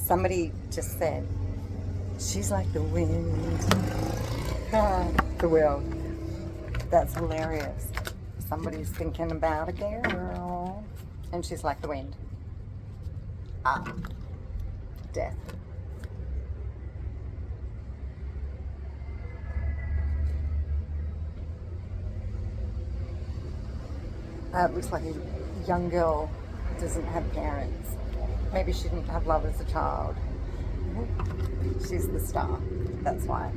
Somebody just said, she's like the wind. The world. That's hilarious. Somebody's thinking about a girl. And she's like the wind. Death. It looks like a young girl doesn't have parents. Maybe she didn't have love as a child. She's the star. That's why.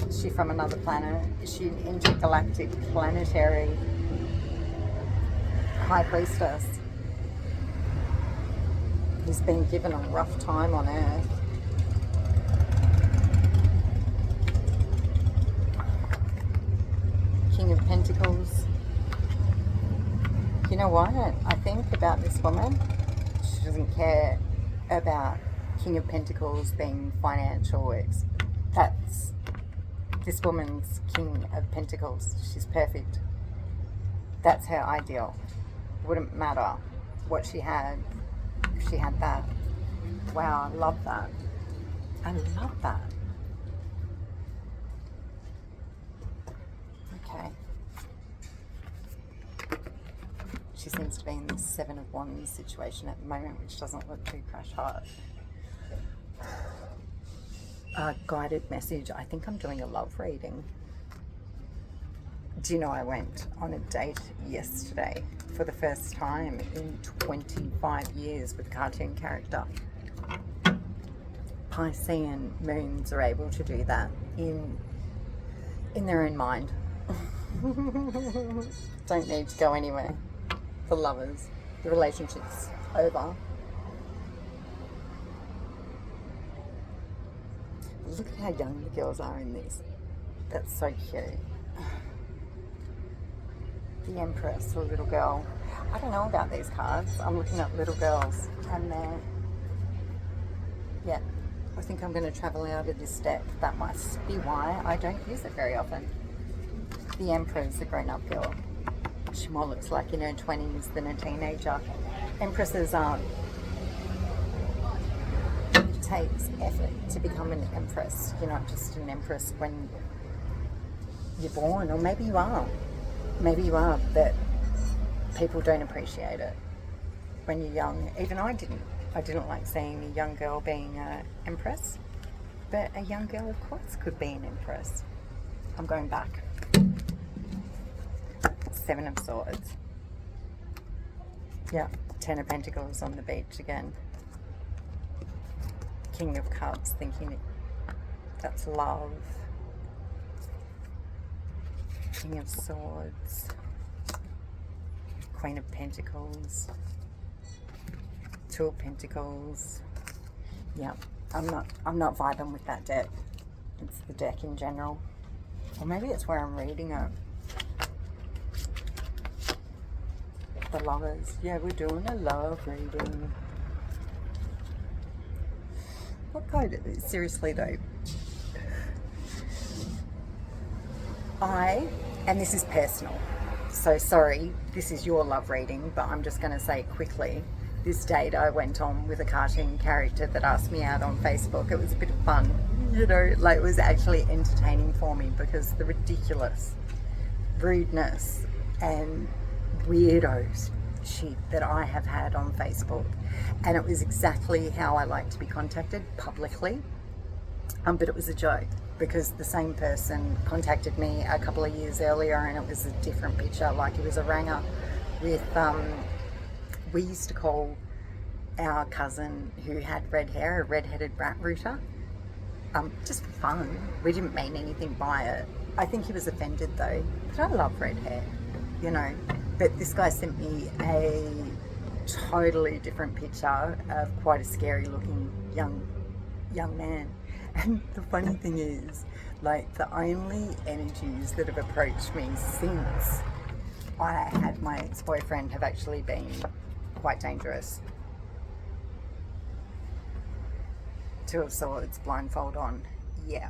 Is she from another planet? Is she an intergalactic planetary high priestess who's been given a rough time on Earth? King of Pentacles. You know what I think about this woman? She doesn't care about King of Pentacles being financial. That's this woman's King of Pentacles. She's perfect. That's her ideal. Wouldn't matter what she had if she had that. Wow, I love that. I love that. Okay. She seems to be in the Seven of Wands situation at the moment, which doesn't look too crash hard. Guided message. I think I'm doing a love reading. Do you know I went on a date yesterday for the first time in 25 years with a cartoon character. Piscean moons are able to do that in their own mind. Don't need to go anywhere. For lovers, the relationship's over. Look at how young the girls are in this. That's so cute. The Empress, a little girl. I don't know about these cards. I'm looking at little girls and they're, yeah, I think I'm going to travel out of this deck. That must be why I don't use it very often. The Emperor's a grown-up girl. She more looks like in her 20s than a teenager. Empresses aren't. It takes effort to become an empress. You're not just an empress when you're born, or maybe you are. Maybe you are, but people don't appreciate it when you're young. Even I didn't. I didn't like seeing a young girl being an empress, but a young girl, of course, could be an empress. I'm going back. Seven of Swords. Yeah, Ten of Pentacles on the beach again. King of Cups, thinking that's love. King of Swords. Queen of Pentacles. Two of Pentacles. Yeah, I'm not vibing with that deck. It's the deck in general. Or maybe it's where I'm reading it. The Lovers. Yeah, we're doing a love reading. What code? Seriously though. And this is personal, so sorry, this is your love reading, but I'm just going to say quickly, this date I went on with a cartoon character that asked me out on Facebook. It was a bit of fun, you know, like it was actually entertaining for me because the ridiculous rudeness and weirdos shit that I have had on Facebook, and it was exactly how I like to be contacted publicly, but it was a joke because the same person contacted me a couple of years earlier and it was a different picture. Like it was a ranger with we used to call our cousin who had red hair a red-headed rat rooter, just for fun. We didn't mean anything by it. I think he was offended though, but I love red hair, you know. But this guy sent me a totally different picture of quite a scary looking young man. And the funny thing is, like, the only energies that have approached me since I had my ex-boyfriend have actually been quite dangerous. Two of Swords, blindfold on. Yeah.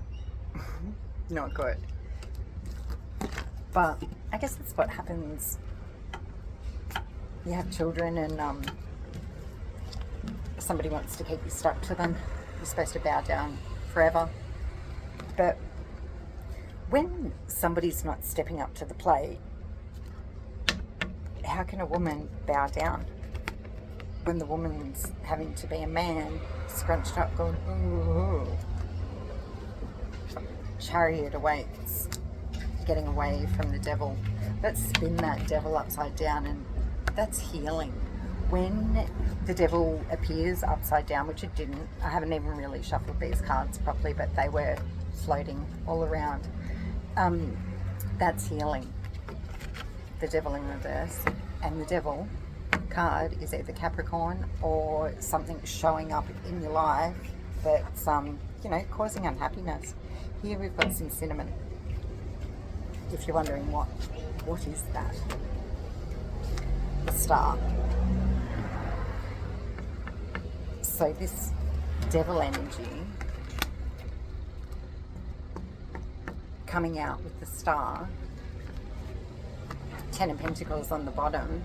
Not good. But I guess that's what happens. You have children and somebody wants to keep you stuck to them. You're supposed to bow down forever. But when somebody's not stepping up to the plate, how can a woman bow down when the woman's having to be a man, scrunched up, going, ooh. Chariot awaits, getting away from the devil. Let's spin that devil upside down, and that's healing. When the devil appears upside down, which it didn't, I haven't even really shuffled these cards properly, but they were floating all around. That's healing. The devil in reverse. And the devil card is either Capricorn or something showing up in your life that's, causing unhappiness. Here we've got some cinnamon. If you're wondering what is that? The star. So this devil energy coming out with the star, 10 of Pentacles on the bottom.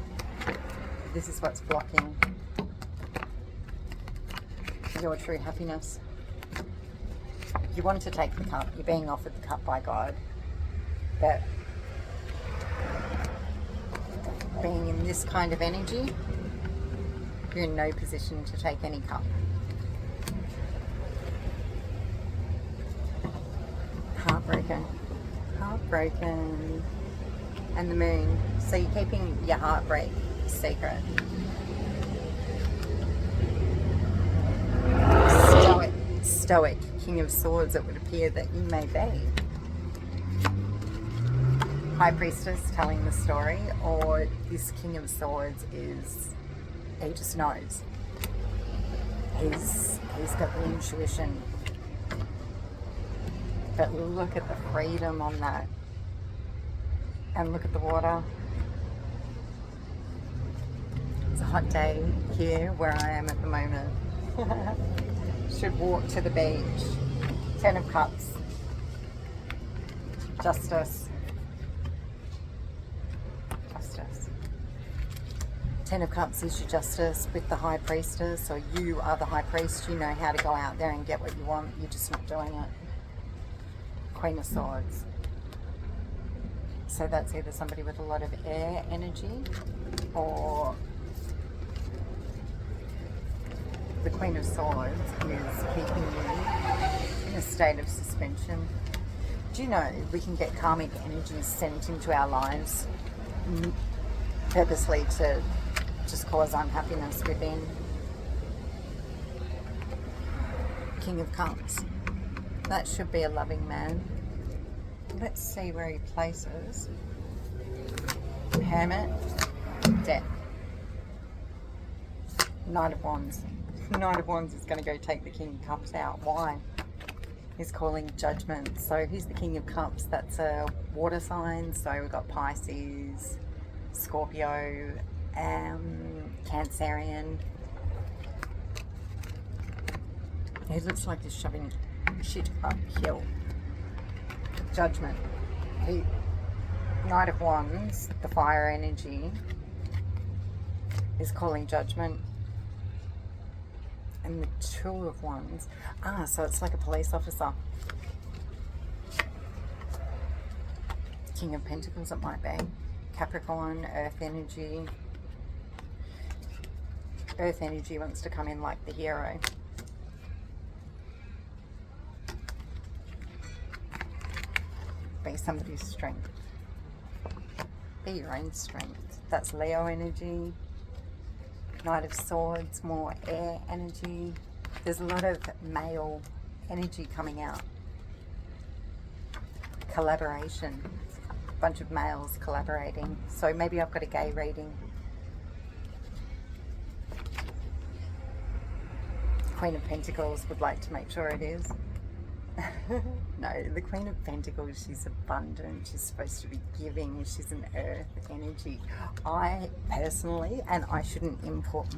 This is what's blocking your true happiness. You want to take the cup. You're being offered the cup by God. But being in this kind of energy, you're in no position to take any cup. Heartbroken. Heartbroken. And the moon. So you're keeping your heartbreak secret. Stoic. King of Swords, it would appear that you may be. High Priestess telling the story, or this King of Swords he just knows. He's got the intuition. But look at the freedom on that. And look at the water. It's a hot day here where I am at the moment. Should walk to the beach. 10 of Cups. Justice. 10 of Cups is your justice with the High Priestess, or you are the High Priest. You know how to go out there and get what you want. You're just not doing it. Queen of Swords. So that's either somebody with a lot of air energy, or the Queen of Swords is keeping you in a state of suspension. Do you know we can get karmic energies sent into our lives purposely to just cause unhappiness within? King of Cups. That should be a loving man. Let's see where he places. Hermit. Death. Knight of Wands. Knight of Wands is going to go take the King of Cups out. Why? He's calling judgment. So he's the King of Cups. That's a water sign. So we've got Pisces, Scorpio, Cancerian. He looks like he's shoving shit uphill. Judgment. Knight of Wands, the fire energy, is calling judgment. And the Two of Wands. So it's like a police officer. King of Pentacles, it might be. Capricorn, earth energy. Earth energy wants to come in like the hero. Be somebody's strength. Be your own strength. That's Leo energy. Knight of Swords, more air energy. There's a lot of male energy coming out. Collaboration. A bunch of males collaborating. So maybe I've got a gay reading. Queen of Pentacles would like to make sure it is. No, the Queen of Pentacles, she's abundant, she's supposed to be giving, she's an earth energy. I personally, and I shouldn't import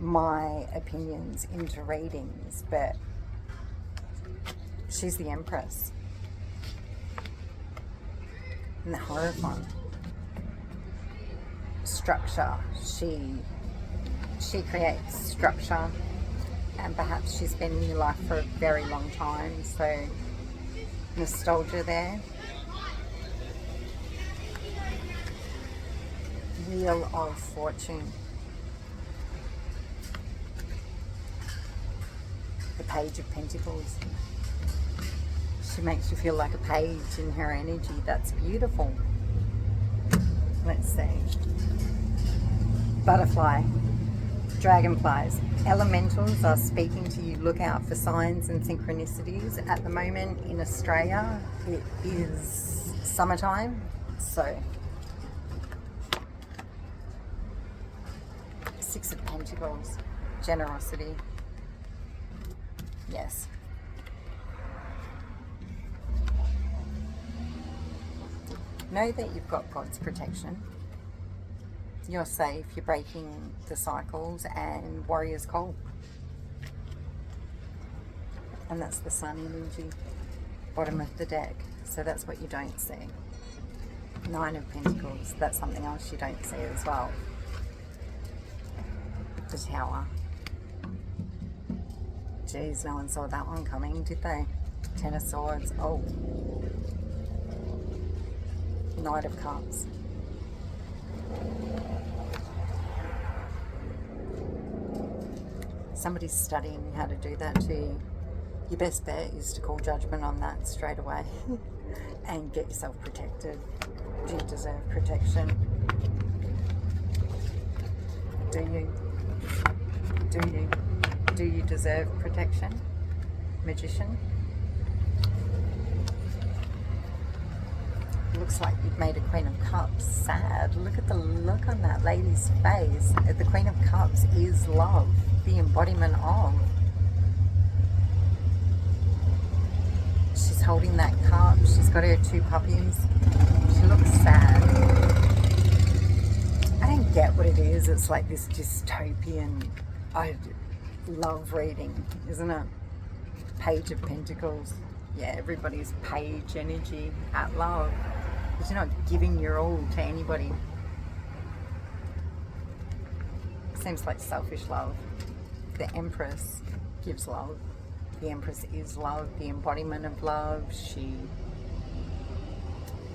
my opinions into readings, but she's the Empress. And the Hierophant. Structure. She creates structure and perhaps she's been in your life for a very long time, so nostalgia there. Wheel of Fortune. The Page of Pentacles. She makes you feel like a page in her energy. That's beautiful. Let's see. Butterfly. Dragonflies. Elementals are speaking to you. Look out for signs and synchronicities. At the moment in Australia, it is summertime, so Six of Pentacles. Generosity. Yes. Know that you've got God's protection. You're safe. You're breaking the cycles, and Warrior's Call. And that's the Sun energy. Bottom of the deck. So that's what you don't see. Nine of Pentacles. That's something else you don't see as well. The Tower. Geez, no one saw that one coming, did they? Ten of Swords. Oh. Knight of Cups. Somebody's studying how to do that to you. Your best bet is to call judgment on that straight away and get yourself protected. Do you deserve protection? Do you? Do you? Do you deserve protection? Magician. Looks like you've made a Queen of Cups sad. Look at the look on that lady's face. The Queen of Cups is love, the embodiment of. She's holding that cup. She's got her two puppies. She looks sad. I don't get what it is. It's like this dystopian love reading, isn't it? Page of Pentacles. Yeah, everybody's page energy at love. Because you're not giving your all to anybody. Seems like selfish love. The Empress gives love. The Empress is love, the embodiment of love. She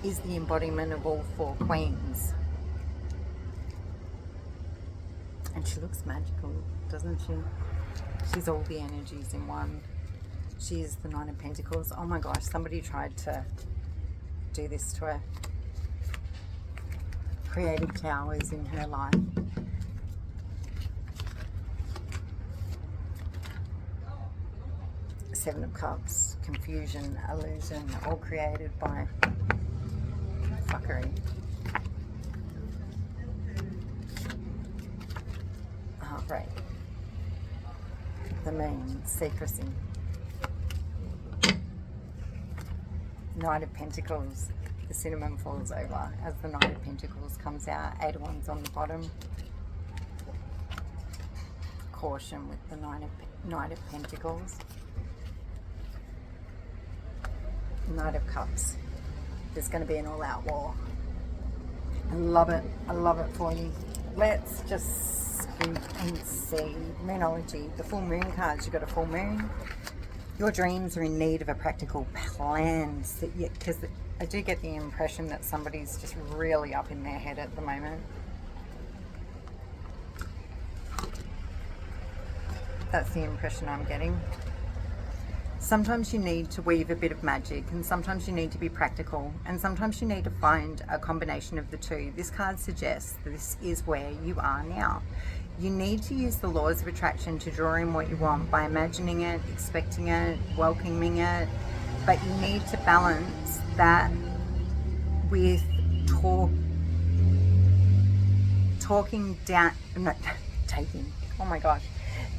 is the embodiment of all four queens. And she looks magical, doesn't she? She's all the energies in one. She is the Nine of Pentacles. Oh my gosh, somebody tried to do this to her. Creative towers in her life. Seven of Cups, confusion, illusion, all created by fuckery. Heartbreak. The Moon, secrecy. Knight of Pentacles, the cinnamon falls over as the Knight of Pentacles comes out. Eight of Wands on the bottom. Caution with the Knight of Pentacles. Knight of Cups. There's going to be an all-out war. I love it. I love it for you. Let's just scoop and see. Moonology. The full moon cards. You've got a full moon. Your dreams are in need of a practical plan. Because I do get the impression that somebody's just really up in their head at the moment. That's the impression I'm getting. Sometimes you need to weave a bit of magic, and sometimes you need to be practical, and sometimes you need to find a combination of the two. This card suggests that this is where you are now. You need to use the laws of attraction to draw in what you want by imagining it, expecting it, welcoming it, but you need to balance that with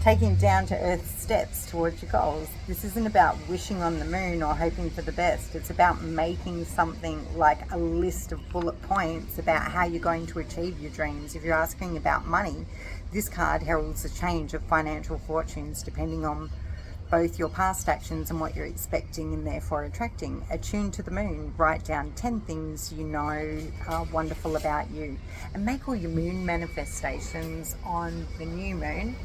taking down to earth steps towards your goals. This isn't about wishing on the moon or hoping for the best. It's about making something like a list of bullet points about how you're going to achieve your dreams. If you're asking about money, this card heralds a change of financial fortunes depending on both your past actions and what you're expecting and therefore attracting. Attune to the moon. Write down 10 things you know are wonderful about you, and make all your moon manifestations on the new moon.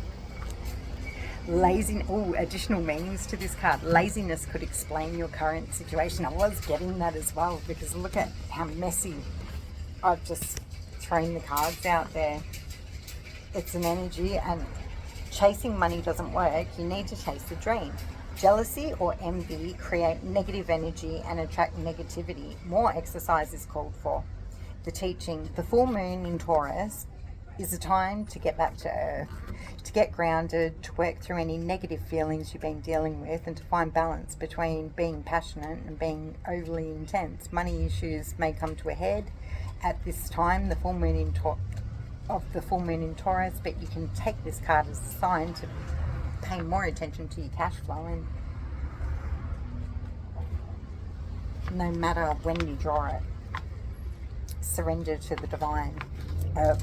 Additional meanings to this card. Laziness could explain your current situation. I was getting that as well, because look at how messy I've just thrown the cards out there. It's an energy, and chasing money doesn't work. You need to chase the dream. Jealousy or envy create negative energy and attract negativity. More exercise is called for. The teaching, the full moon in Taurus is a time to get back to earth, to get grounded, to work through any negative feelings you've been dealing with, and to find balance between being passionate and being overly intense. Money issues may come to a head at this time, the full moon in Taurus, but you can take this card as a sign to pay more attention to your cash flow, and no matter when you draw it, surrender to the divine.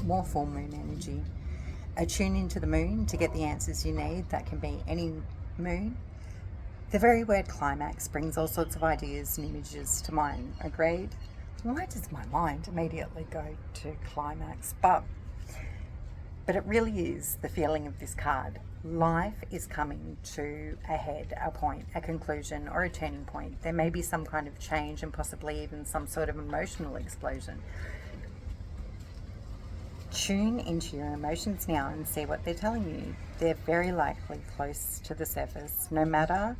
More full moon energy. Tune into the moon to get the answers you need. That can be any moon. The very word climax brings all sorts of ideas and images to mind. Agreed? Why does my mind immediately go to climax? But it really is the feeling of this card. Life is coming to a head, a point, a conclusion, or a turning point. There may be some kind of change and possibly even some sort of emotional explosion. Tune into your emotions now and see what they're telling you. They're very likely close to the surface. No matter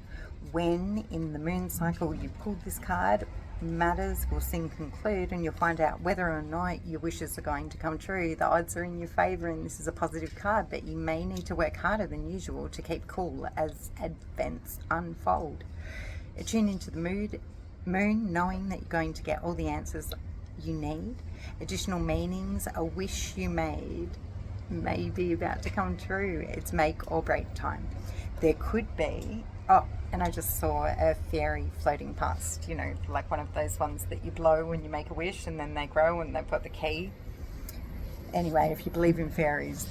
when in the moon cycle you pulled this card, matters will soon conclude, and you'll find out whether or not your wishes are going to come true. The odds are in your favor, and this is a positive card, but you may need to work harder than usual to keep cool as events unfold. Tune into the moon knowing that you're going to get all the answers you need. Additional meanings, a wish you made may be about to come true. It's make or break time. There could be, and I just saw a fairy floating past, like one of those ones that you blow when you make a wish and then they grow and they've got the key. Anyway, if you believe in fairies,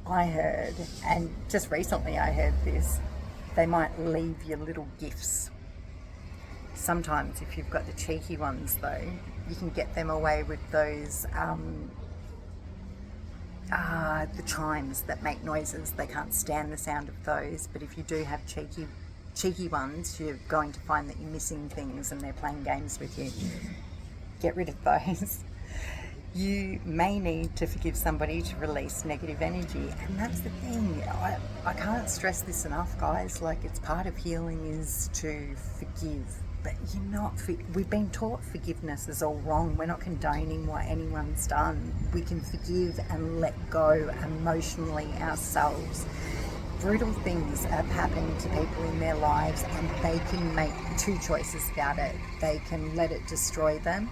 I heard, and just recently I heard this, they might leave you little gifts. Sometimes if you've got the cheeky ones though, you can get them away with those the chimes that make noises. They can't stand the sound of those, but if you do have cheeky ones, you're going to find that you're missing things and they're playing games with you. Get rid of those. You may need to forgive somebody to release negative energy, and that's the thing. I can't stress this enough, guys. Like, it's part of healing is to forgive. But we've been taught forgiveness is all wrong. We're not condoning what anyone's done. We can forgive and let go emotionally ourselves. Brutal things have happened to people in their lives, and they can make two choices about it. They can let it destroy them.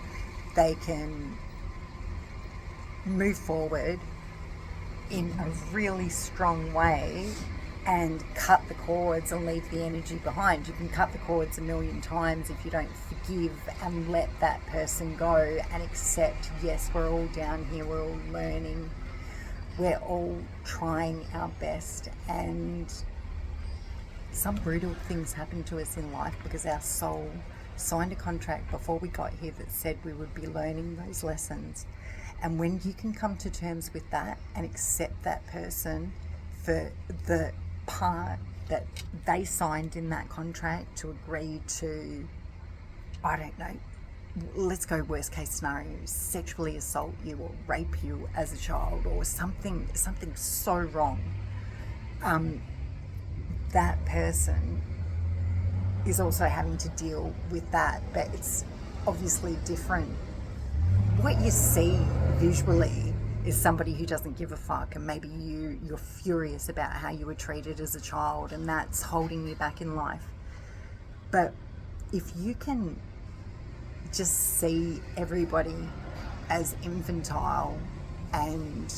They can move forward in a really strong way and cut the cords and leave the energy behind. You can cut the cords a million times if you don't forgive and let that person go and accept, yes, we're all down here, we're all learning, we're all trying our best, and some brutal things happen to us in life because our soul signed a contract before we got here that said we would be learning those lessons. And when you can come to terms with that and accept that person for the part that they signed in that contract to agree to, I don't know, let's go worst case scenario, sexually assault you or rape you as a child or something so wrong, that person is also having to deal with that, but it's obviously different. What you see visually is somebody who doesn't give a fuck, and maybe you're furious about how you were treated as a child, and that's holding you back in life. But if you can just see everybody as infantile and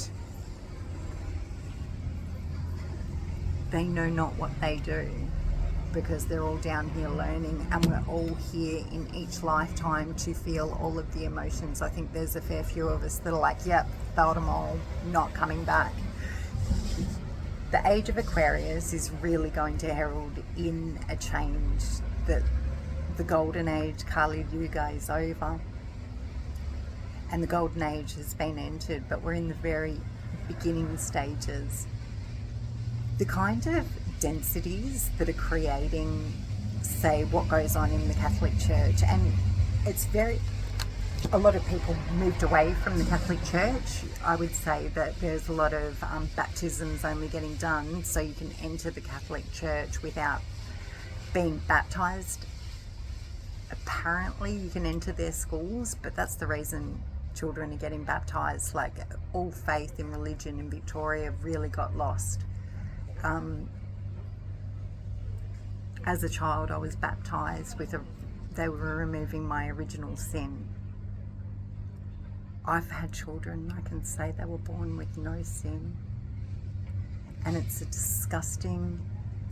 they know not what they do, because they're all down here learning, and we're all here in each lifetime to feel all of the emotions. I think there's a fair few of us that are like, yep, felt them all, not coming back. The age of Aquarius is really going to herald in a change, that the golden age, Kali Yuga, is over and the golden age has been entered, but we're in the very beginning stages. The kind of densities that are creating, say, what goes on in the Catholic Church. And it's a lot of people moved away from the Catholic Church. I would say that there's a lot of baptisms only getting done, so you can enter the Catholic Church without being baptized. Apparently you can enter their schools, but that's the reason children are getting baptized. Like, all faith in religion in Victoria really got lost. As a child, I was baptized they were removing my original sin. I've had children, I can say they were born with no sin. And it's a disgusting,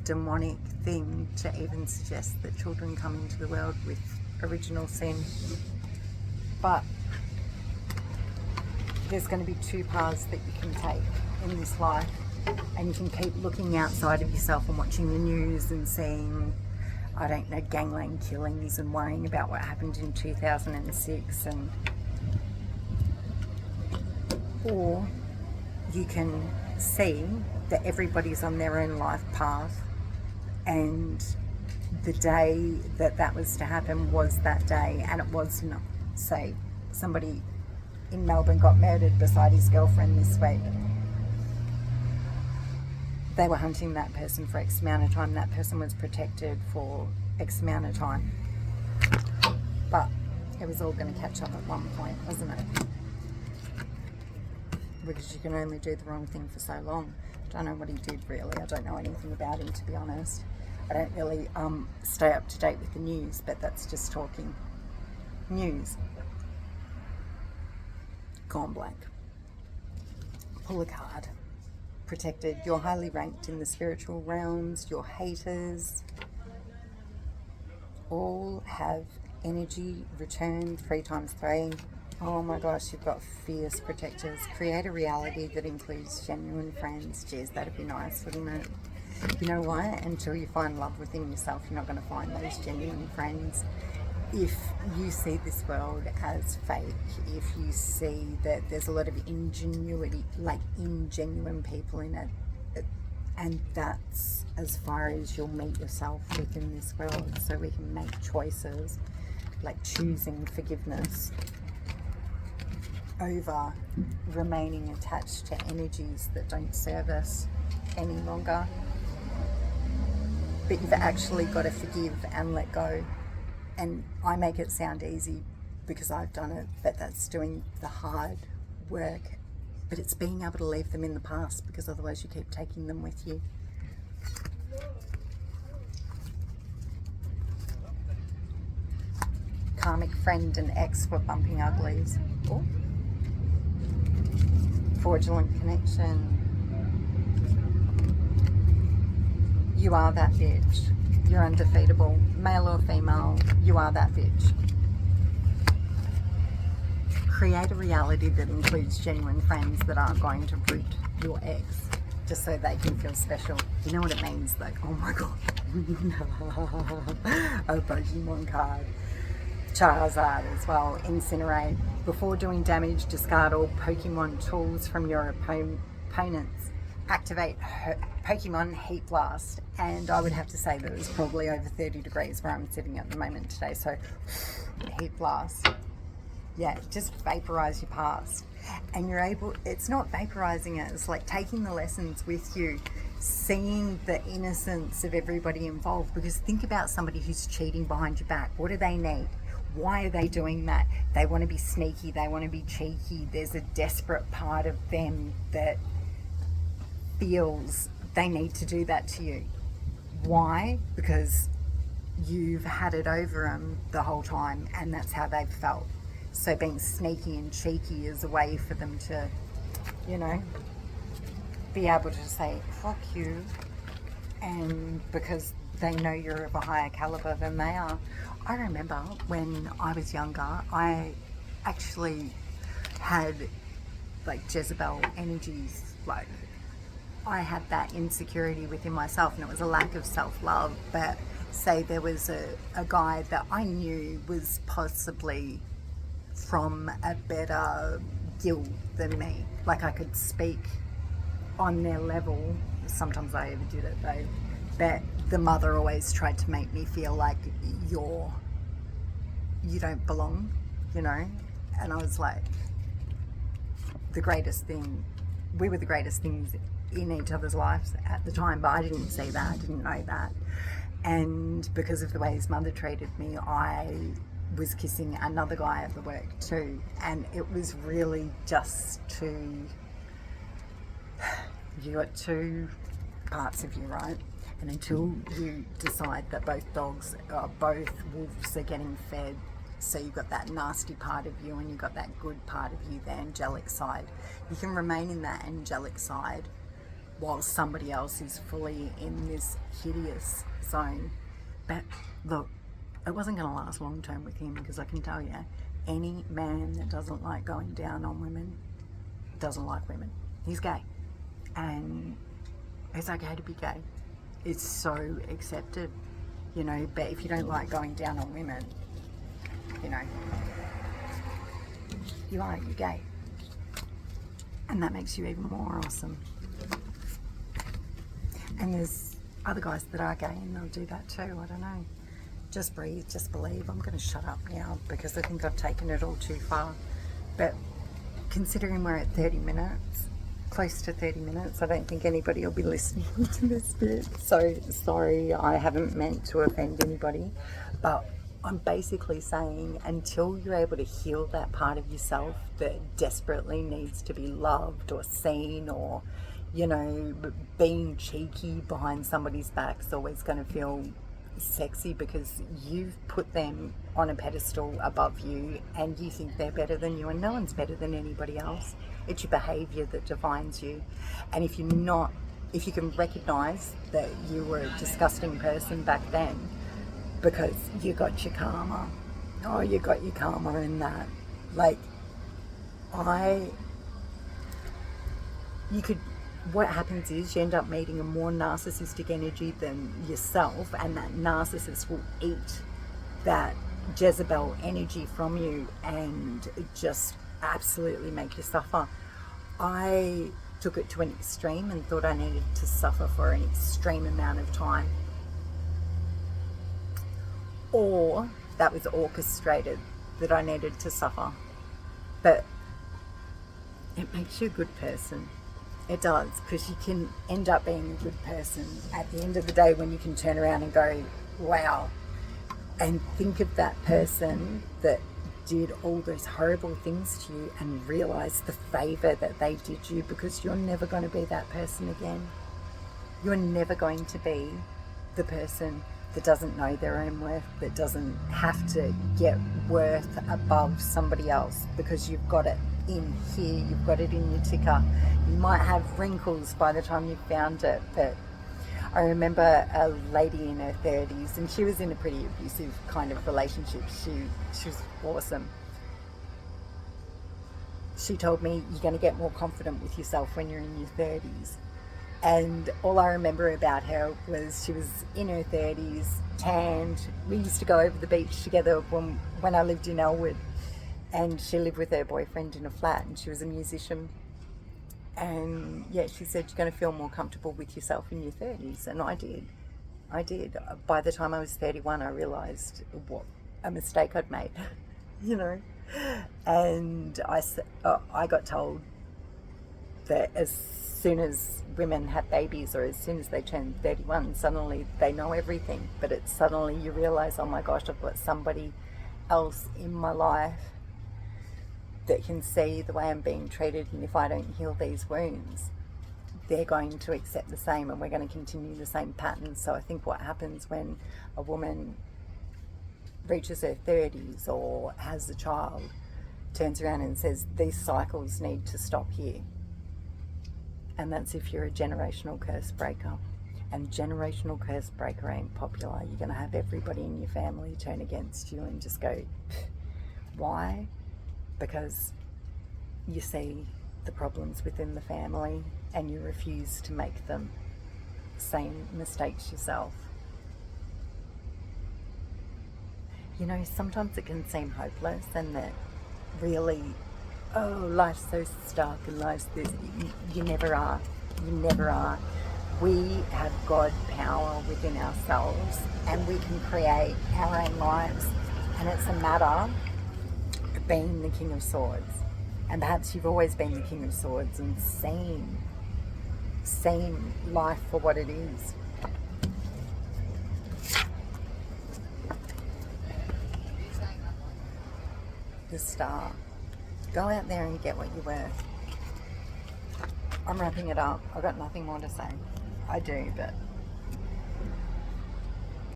demonic thing to even suggest that children come into the world with original sin. But there's going to be two paths that you can take in this life, and you can keep looking outside of yourself and watching the news and seeing, I don't know, gangland killings and worrying about what happened in 2006, or you can see that everybody's on their own life path, and the day that was to happen was that day, and it was not. Say somebody in Melbourne got murdered beside his girlfriend this week. They were hunting that person for X amount of time. That person was protected for X amount of time. But it was all going to catch up at one point, wasn't it? Because you can only do the wrong thing for so long. I don't know what he did really. I don't know anything about him, to be honest. I don't really stay up to date with the news, but that's just talking news. Gone blank. Pull a card. Protected. You're highly ranked in the spiritual realms. Your haters all have energy returned 3 times 3. Oh my gosh, you've got fierce protectors. Create a reality that includes genuine friends. Jeez, that'd be nice, wouldn't it? You know what? Until you find love within yourself, you're not going to find those genuine friends. If you see this world as fake, if you see that there's a lot of ingenuity, like ingenuine people in it, and that's as far as you'll meet yourself within this world, so we can make choices, like choosing forgiveness over remaining attached to energies that don't serve us any longer. But you've actually got to forgive and let go. And I make it sound easy because I've done it, but that's doing the hard work. But it's being able to leave them in the past, because otherwise you keep taking them with you. Karmic friend and ex were bumping uglies. Oh. Fraudulent connection. You are that bitch. You're undefeatable. Male or female, you are that bitch. Create a reality that includes genuine friends that aren't going to root your ex just so they can feel special. You know what it means? Like, oh my god. A Pokemon card. Charizard as well. Incinerate. Before doing damage, discard all Pokemon tools from your opponents. Activate Pokemon Heat Blast. And I would have to say that it's probably over 30 degrees where I'm sitting at the moment today. So, Heat Blast. Yeah, just vaporize your past. And you're able, it's not vaporizing it, it's like taking the lessons with you, seeing the innocence of everybody involved. Because think about somebody who's cheating behind your back. What do they need? Why are they doing that? They want to be sneaky, they want to be cheeky. There's a desperate part of them that feels they need to do that to you. Why? Because you've had it over them the whole time, and that's how they've felt. So being sneaky and cheeky is a way for them to, you know, be able to say, fuck you. And because they know you're of a higher caliber than they are. I remember when I was younger, I actually had like Jezebel energies. Like, I had that insecurity within myself, and it was a lack of self-love. But say there was a guy that I knew was possibly from a better guild than me. Like, I could speak on their level. Sometimes I overdid it though. But the mother always tried to make me feel like you don't belong, you know? And I was like, the greatest thing, we were the greatest things in each other's lives at the time, but I didn't see that, I didn't know that. And because of the way his mother treated me, I was kissing another guy at the work too. And it was really just you got two parts of you, right? And until you decide that both wolves are getting fed, so you've got that nasty part of you and you've got that good part of you, the angelic side. You can remain in that angelic side while somebody else is fully in this hideous zone. But look, it wasn't going to last long term with him, because I can tell you, any man that doesn't like going down on women doesn't like women. He's gay. And it's okay to be gay. It's so accepted, you know. But if you don't like going down on women, you know, you're gay. And that makes you even more awesome. And there's other guys that are gay and they'll do that too. I don't know. Just breathe, just believe. I'm going to shut up now because I think I've taken it all too far. But considering we're at 30 minutes, close to 30 minutes, I don't think anybody will be listening to this bit. So sorry, I haven't meant to offend anybody. But I'm basically saying, until you're able to heal that part of yourself that desperately needs to be loved or seen, or, you know, being cheeky behind somebody's back is always going to feel sexy because you've put them on a pedestal above you and you think they're better than you, and no one's better than anybody else. It's your behavior that defines you. And if you can recognize that you were a disgusting person back then because you got your karma, you got your karma in that. What happens is you end up meeting a more narcissistic energy than yourself, and that narcissist will eat that Jezebel energy from you and just absolutely make you suffer. I took it to an extreme and thought I needed to suffer for an extreme amount of time. Or that was orchestrated, that I needed to suffer. But it makes you a good person. It does, because you can end up being a good person at the end of the day when you can turn around and go, wow, and think of that person that did all those horrible things to you and realize the favor that they did you, because you're never going to be that person again. You're never going to be the person that doesn't know their own worth, that doesn't have to get worth above somebody else, because you've got it in here, you've got it in your ticker. You might have wrinkles by the time you've found it, but I remember a lady in her 30s, and she was in a pretty abusive kind of relationship. She was awesome. She told me, you're going to get more confident with yourself when you're in your 30s. And all I remember about her was she was in her 30s, tanned. We used to go over the beach together when I lived in Elwood, and she lived with her boyfriend in a flat, and she was a musician. And yeah, she said, you're going to feel more comfortable with yourself in your 30s. And I did. By the time I was 31, I realized what a mistake I'd made, you know. And I got told that as soon as women have babies, or as soon as they turn 31, suddenly they know everything. But it's suddenly you realize, oh my gosh, I've got somebody else in my life that can see the way I'm being treated, and if I don't heal these wounds, they're going to accept the same, and we're going to continue the same pattern. So I think what happens when a woman reaches her 30s or has a child, turns around and says, these cycles need to stop here. And that's if you're a generational curse breaker. And generational curse breaker ain't popular. You're going to have everybody in your family turn against you and just go, why? Because you see the problems within the family and you refuse to make them same mistakes yourself. You know, sometimes it can seem hopeless, and that really, life's so stuck and life's this. You never are. You never are. We have God power within ourselves and we can create our own lives. And it's a matter of being the King of Swords. And perhaps you've always been the King of Swords and seen life for what it is. The Star. Go out there and get what you're worth. I'm wrapping it up. I've got nothing more to say. I do, but